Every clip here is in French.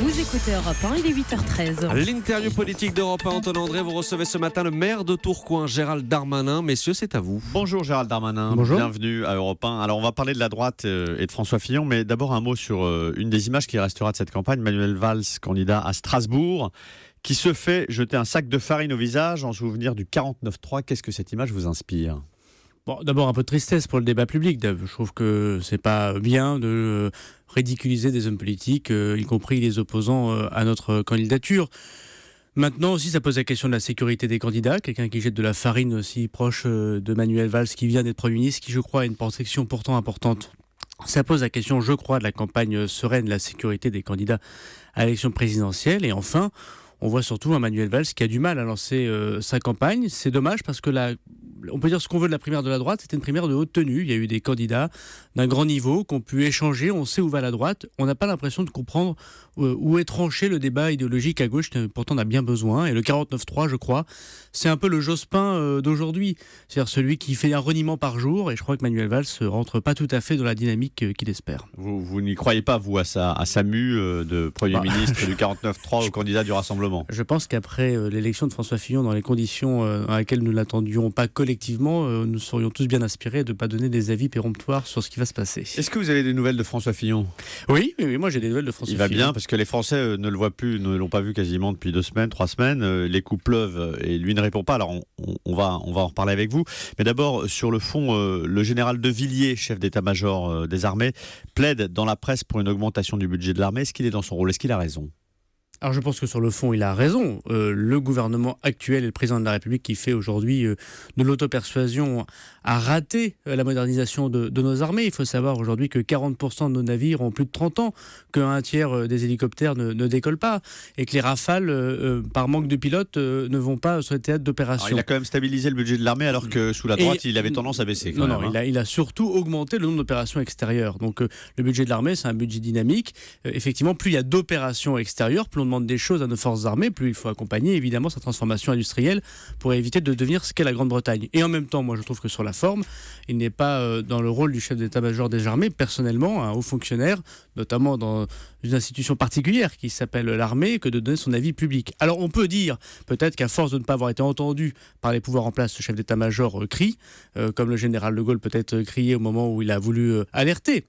Vous écoutez Europe 1, il est 8h13. L'interview politique d'Europe 1, Antonin André, vous recevez ce matin le maire de Tourcoing, Gérald Darmanin. Messieurs, c'est à vous. Bonjour Gérald Darmanin, Bonjour. Bienvenue à Europe 1. Alors on va parler de la droite et de François Fillon, mais d'abord un mot sur une des images qui restera de cette campagne, Manuel Valls, candidat à Strasbourg, qui se fait jeter un sac de farine au visage en souvenir du 49-3. Qu'est-ce que cette image vous inspire ? Bon, d'abord un peu de tristesse pour le débat public. Je trouve que c'est pas bien de ridiculiser des hommes politiques, y compris les opposants à notre candidature. Maintenant aussi, ça pose la question de la sécurité des candidats. Quelqu'un qui jette de la farine aussi proche de Manuel Valls, qui vient d'être Premier ministre, qui je crois a une protection pourtant importante. Ça pose la question, je crois, de la campagne sereine, de la sécurité des candidats à l'élection présidentielle. Et enfin, on voit surtout un Manuel Valls qui a du mal à lancer sa campagne. C'est dommage parce que on peut dire ce qu'on veut de la primaire de la droite, c'était une primaire de haute tenue. Il y a eu des candidats d'un grand niveau qui ont pu échanger, on sait où va la droite. On n'a pas l'impression de comprendre où est tranché le débat idéologique à gauche, pourtant on a bien besoin. Et le 49-3, je crois, c'est un peu le Jospin d'aujourd'hui. C'est-à-dire celui qui fait un reniement par jour, et je crois que Manuel Valls ne rentre pas tout à fait dans la dynamique qu'il espère. Vous n'y croyez pas, vous, à sa mue de Premier ministre du 49-3 au candidat du Rassemblement ? Je pense qu'après l'élection de François Fillon, dans les conditions dans lesquelles nous ne l'attendions pas collectivement, nous serions tous bien inspirés de ne pas donner des avis péremptoires sur ce qui va se passer. Est-ce que vous avez des nouvelles de François Fillon ? Oui, moi j'ai des nouvelles de François Fillon. Il va bien, parce que les Français ne le voient plus, ne l'ont pas vu quasiment depuis 2 semaines, 3 semaines. Les coups pleuvent et lui ne répond pas. Alors on va en reparler avec vous. Mais d'abord, sur le fond, le général de Villiers, chef d'état-major des armées, plaide dans la presse pour une augmentation du budget de l'armée. Est-ce qu'il est dans son rôle ? Est-ce qu'il a raison ? Alors je pense que sur le fond, il a raison. Le gouvernement actuel et le président de la République qui fait aujourd'hui de l'auto-persuasion a raté la modernisation de nos armées. Il faut savoir aujourd'hui que 40% de nos navires ont plus de 30 ans, qu'un tiers des hélicoptères ne décollent pas et que les Rafales, par manque de pilotes, ne vont pas sur les théâtres d'opération. Alors, il a quand même stabilisé le budget de l'armée alors que sous la droite, il avait tendance à baisser. Il a surtout augmenté le nombre d'opérations extérieures. Donc le budget de l'armée, c'est un budget dynamique. Effectivement, plus il y a d'opérations extérieures, plus on demande des choses à nos forces armées, plus il faut accompagner évidemment sa transformation industrielle pour éviter de devenir ce qu'est la Grande-Bretagne. Et en même temps, moi je trouve que sur la forme, il n'est pas dans le rôle du chef d'état-major des armées, personnellement, un haut fonctionnaire, notamment dans une institution particulière qui s'appelle l'armée, que de donner son avis public. Alors on peut dire peut-être qu'à force de ne pas avoir été entendu par les pouvoirs en place, ce chef d'état-major crie, comme le général de Gaulle peut-être crié au moment où il a voulu alerter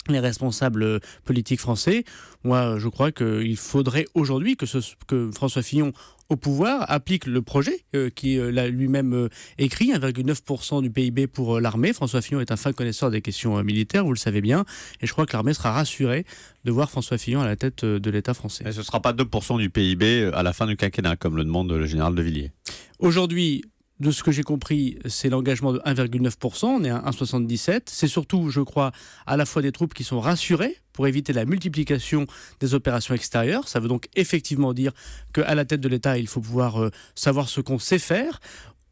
les responsables politiques français. Moi, je crois qu'il faudrait aujourd'hui que François Fillon, au pouvoir, applique le projet qu'il a lui-même écrit, 1,9% du PIB pour l'armée. François Fillon est un fin connaisseur des questions militaires, vous le savez bien, et je crois que l'armée sera rassurée de voir François Fillon à la tête de l'État français. Et ce ne sera pas 2% du PIB à la fin du quinquennat, comme le demande le général de Villiers. Aujourd'hui, de ce que j'ai compris, c'est l'engagement de 1,9%, on est à 1,77. C'est surtout, je crois, à la fois des troupes qui sont rassurées pour éviter la multiplication des opérations extérieures. Ça veut donc effectivement dire qu'à la tête de l'État, il faut pouvoir savoir ce qu'on sait faire.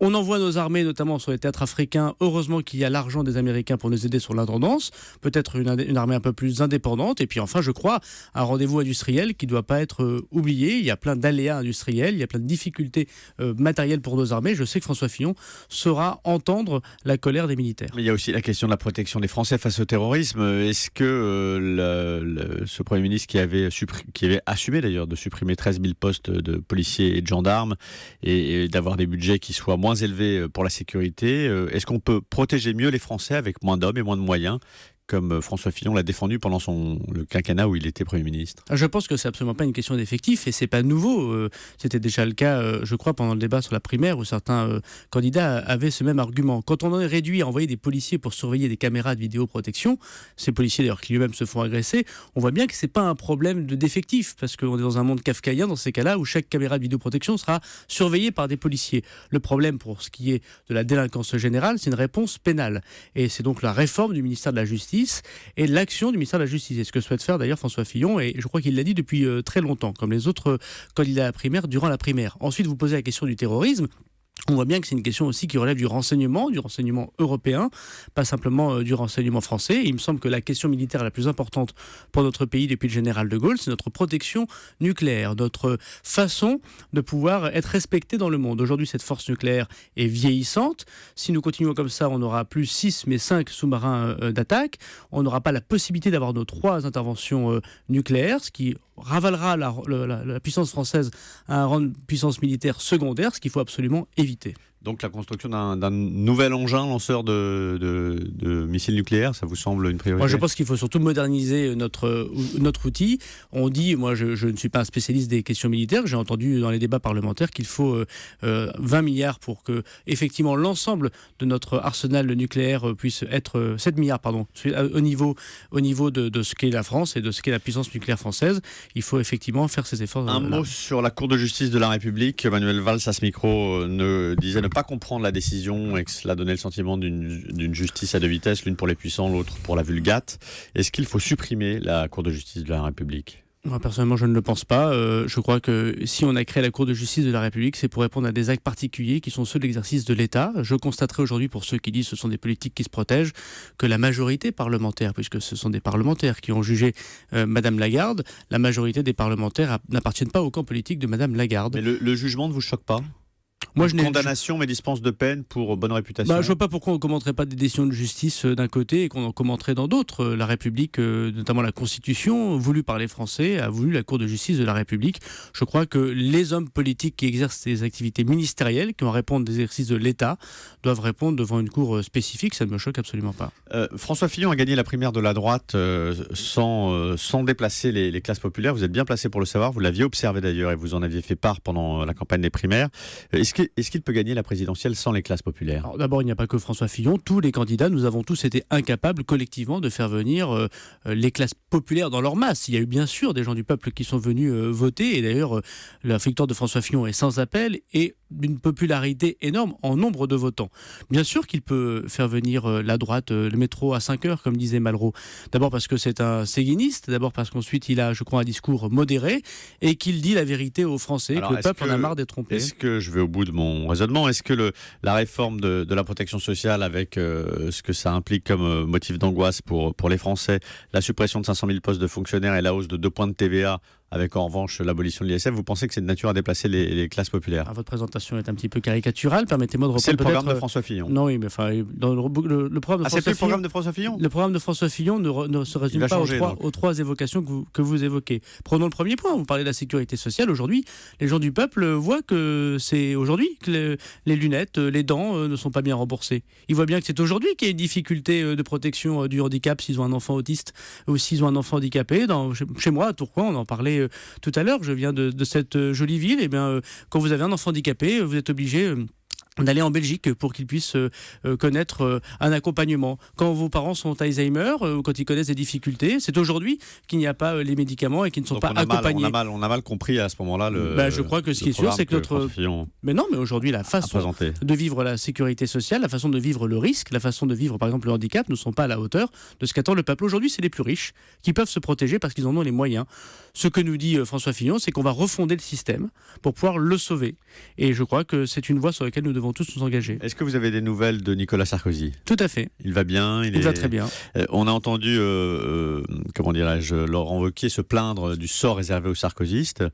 On envoie nos armées, notamment sur les théâtres africains. Heureusement qu'il y a l'argent des Américains pour nous aider sur l'intendance. Peut-être une armée un peu plus indépendante. Et puis enfin, je crois, un rendez-vous industriel qui ne doit pas être oublié. Il y a plein d'aléas industriels, il y a plein de difficultés matérielles pour nos armées. Je sais que François Fillon saura entendre la colère des militaires. Mais il y a aussi la question de la protection des Français face au terrorisme. Est-ce que ce Premier ministre qui avait assumé d'ailleurs de supprimer 13 000 postes de policiers et de gendarmes et d'avoir des budgets qui soient moins élevés pour la sécurité, est-ce qu'on peut protéger mieux les Français avec moins d'hommes et moins de moyens, comme François Fillon l'a défendu pendant le quinquennat où il était Premier ministre? Je pense que c'est absolument pas une question d'effectif et c'est pas nouveau. C'était déjà le cas, je crois, pendant le débat sur la primaire où certains candidats avaient ce même argument. Quand on en est réduit à envoyer des policiers pour surveiller des caméras de vidéoprotection, ces policiers d'ailleurs qui eux-mêmes se font agresser, on voit bien que c'est pas un problème d'effectif parce qu'on est dans un monde kafkaïen dans ces cas-là où chaque caméra de vidéoprotection sera surveillée par des policiers. Le problème pour ce qui est de la délinquance générale, c'est une réponse pénale. Et c'est donc la réforme du ministère de la Justice et l'action du ministère de la Justice. C'est ce que souhaite faire d'ailleurs François Fillon, et je crois qu'il l'a dit depuis très longtemps, comme les autres candidats à la primaire durant la primaire. Ensuite, vous posez la question du terrorisme. On voit bien que c'est une question aussi qui relève du renseignement européen, pas simplement du renseignement français. Et il me semble que la question militaire la plus importante pour notre pays depuis le général de Gaulle, c'est notre protection nucléaire, notre façon de pouvoir être respecté dans le monde. Aujourd'hui, cette force nucléaire est vieillissante. Si nous continuons comme ça, on n'aura plus 6 mais 5 sous-marins d'attaque. On n'aura pas la possibilité d'avoir nos 3 interventions nucléaires, ce qui ravalera la puissance française à un rang de puissance militaire secondaire, ce qu'il faut absolument éviter. Donc la construction d'un nouvel engin lanceur de missiles nucléaires, ça vous semble une priorité ? Moi, je pense qu'il faut surtout moderniser notre outil. On dit, moi je ne suis pas un spécialiste des questions militaires, j'ai entendu dans les débats parlementaires qu'il faut 20 milliards pour que effectivement l'ensemble de notre arsenal nucléaire puisse être 7 milliards pardon, au niveau de ce qu'est la France et de ce qu'est la puissance nucléaire française. Il faut effectivement faire ces efforts. Un mot sur la Cour de justice de la République. Manuel Valls à ce micro disait ne pas comprendre la décision et que cela donnait le sentiment d'une justice à deux vitesses, l'une pour les puissants, l'autre pour la vulgate. Est-ce qu'il faut supprimer la Cour de justice de la République ? Moi, personnellement, je ne le pense pas. Je crois que si on a créé la Cour de justice de la République, c'est pour répondre à des actes particuliers qui sont ceux de l'exercice de l'État. Je constaterai aujourd'hui, pour ceux qui disent que ce sont des politiques qui se protègent, que la majorité parlementaire, puisque ce sont des parlementaires qui ont jugé Madame Lagarde, la majorité des parlementaires n'appartiennent pas au camp politique de Madame Lagarde. Mais le jugement ne vous choque pas ? Moi, Condamnation mais dispense de peine pour bonne réputation. Je ne vois pas pourquoi on ne commenterait pas des décisions de justice d'un côté et qu'on en commenterait dans d'autres. La République, notamment la Constitution, voulue par les Français, a voulu la Cour de justice de la République. Je crois que les hommes politiques qui exercent des activités ministérielles, qui ont à répondre des exercices de l'État, doivent répondre devant une cour spécifique. Ça ne me choque absolument pas. François Fillon a gagné la primaire de la droite sans déplacer les classes populaires. Vous êtes bien placé pour le savoir. Vous l'aviez observé d'ailleurs et vous en aviez fait part pendant la campagne des primaires. Est-ce qu'il peut gagner la présidentielle sans les classes populaires ? Alors, d'abord, il n'y a pas que François Fillon. Tous les candidats, nous avons tous été incapables collectivement de faire venir les classes populaires dans leur masse. Il y a eu bien sûr des gens du peuple qui sont venus voter. Et d'ailleurs, la victoire de François Fillon est sans appel et d'une popularité énorme en nombre de votants. Bien sûr qu'il peut faire venir la droite, le métro à 5 heures, comme disait Malraux. D'abord parce que c'est un séguiniste, d'abord parce qu'ensuite il a, je crois, un discours modéré et qu'il dit la vérité aux Français. Alors, que le peuple en a marre d'être trompé. Est-ce que, je vais au bout de mon raisonnement, est-ce que la réforme de la protection sociale avec ce que ça implique comme motif d'angoisse pour les Français, la suppression de 500 000 postes de fonctionnaires et la hausse de 2 points de TVA, avec en revanche l'abolition de l'ISF, vous pensez que c'est de nature à déplacer les classes populaires ? Votre présentation est un petit peu caricaturale, permettez-moi de reprendre. C'est le programme de François Fillon. Non, oui, mais enfin, dans le programme de François c'est plus le programme de François Fillon ? Le programme de François Fillon ne se résume pas aux trois évocations que vous évoquez. Prenons le premier point, vous parlez de la sécurité sociale. Aujourd'hui, les gens du peuple voient que c'est aujourd'hui que les lunettes, les dents ne sont pas bien remboursées. Ils voient bien que c'est aujourd'hui qu'il y a une difficulté de protection du handicap s'ils ont un enfant autiste ou s'ils ont un enfant handicapé. Chez moi, à Tourcoing, on en parlait tout à l'heure, je viens de cette jolie ville. Et bien, quand vous avez un enfant handicapé, vous êtes obligé d'aller en Belgique pour qu'ils puissent connaître un accompagnement. Quand vos parents sont Alzheimer, quand ils connaissent des difficultés, c'est aujourd'hui qu'il n'y a pas les médicaments et qu'ils ne sont pas accompagnés. On a mal compris à ce moment-là je crois que ce qui est sûr, c'est que notre... Mais non, mais aujourd'hui, la façon de vivre la sécurité sociale, la façon de vivre le risque, la façon de vivre, par exemple, le handicap, ne sont pas à la hauteur de ce qu'attend le peuple. Aujourd'hui, c'est les plus riches qui peuvent se protéger parce qu'ils en ont les moyens. Ce que nous dit François Fillon, c'est qu'on va refonder le système pour pouvoir le sauver. Et je crois que c'est une voie sur laquelle nous devons tous nous engager. Est-ce que vous avez des nouvelles de Nicolas Sarkozy ? Tout à fait. Il va bien ? Il va très bien. On a entendu, Laurent Wauquiez se plaindre du sort réservé aux sarkozystes.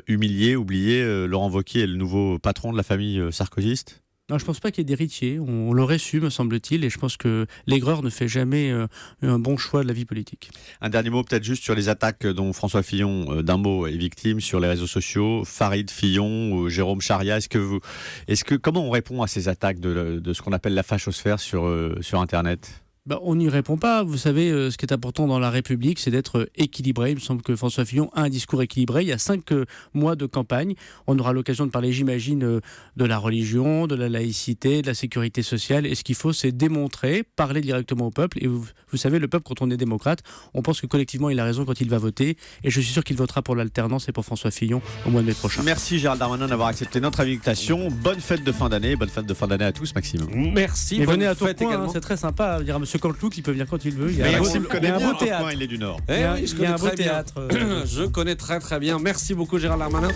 Humilié, oublié, Laurent Wauquiez est le nouveau patron de la famille sarkozyste ? Non, je ne pense pas qu'il y ait d'héritier. On l'aurait su, me semble-t-il, et je pense que l'aigreur ne fait jamais un bon choix de la vie politique. Un dernier mot peut-être juste sur les attaques dont François Fillon, d'un mot, est victime sur les réseaux sociaux. Farid Fillon, Jérôme Charia, comment on répond à ces attaques de ce qu'on appelle la fachosphère sur Internet ? On n'y répond pas. Vous savez, ce qui est important dans la République, c'est d'être équilibré. Il me semble que François Fillon a un discours équilibré. Il y a 5 mois de campagne. On aura l'occasion de parler, j'imagine, de la religion, de la laïcité, de la sécurité sociale. Et ce qu'il faut, c'est démontrer, parler directement au peuple. Et vous savez, le peuple, quand on est démocrate, on pense que collectivement, il a raison quand il va voter. Et je suis sûr qu'il votera pour l'alternance et pour François Fillon au mois de mai prochain. Merci Gérald Darmanin d'avoir accepté notre invitation. Bonne fête de fin d'année. Bonne fête de fin d'année à tous, Maxime. Merci. Et venez à Tourcoing, c'est très sympa. Dire à M. Canteloup, il peut venir quand il veut. Il y a un beau théâtre. Il est du Nord. Il y a un beau théâtre. Je connais très très bien. Merci beaucoup Gérald Darmanin.